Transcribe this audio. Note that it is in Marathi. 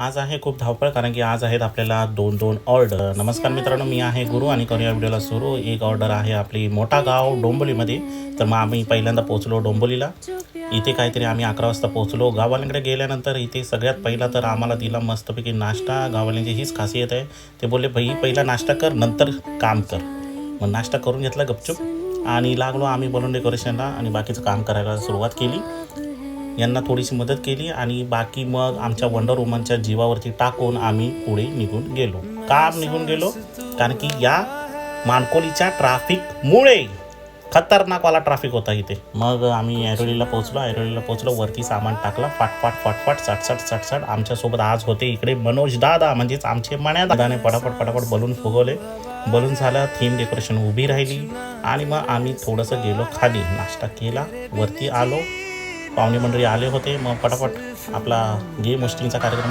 आज आहे खूप धावपळ कारण की आज आहेत आपल्याला दोन ऑर्डर. नमस्कार मित्रांनो, मी आहे गुरु आणि करूया व्हिडिओला सुरू. एक ऑर्डर आहे आपली मोठा गाव डोंबोलीमध्ये. तर मग आम्ही पहिल्यांदा पोहोचलो डोंबोलीला. इथे काहीतरी आम्ही 11 वाजता पोहोचलो. गाववाल्यांकडे गेल्यानंतर इथे सगळ्यात पहिला तर आम्हाला दिला मस्तपैकी नाश्ता. गाववाल्यांची हीच खासियत आहे. ते बोलले भाई पहिला नाश्ता कर नंतर काम कर. मग नाश्ता करून घेतला गपचूप आणि लागलो आम्ही बलून डेकोरेशनला आणि बाकीचं काम करायला सुरुवात केली. यांना थोडीशी मदत केली आणि बाकी मग आमच्या वंडर वुमनच्या जीवावरती टाकून आम्ही पुढे निघून गेलो. का निघून गेलो? कारण की या मानकोलीच्या ट्रॅफिकमुळे खतरनाकवाला ट्रॅफिक होता इथे. मग आम्ही ऐरोलीला पोहोचलो. वरती सामान टाकला. फाटफाट चटचट. आमच्यासोबत आज होते इकडे मनोज दादा, म्हणजेच आमचे मण्या दादाने पटापट बलून फुगवले. बलून झालं, थीम डेकोरेशन उभी राहिली आणि मग आम्ही थोडंसं गेलो खाली. नाश्ता केला, वरती आलो. पाहुणे मंडळी आले होते. मग पटापट आपला गेम होस्टिंगचा कार्यक्रम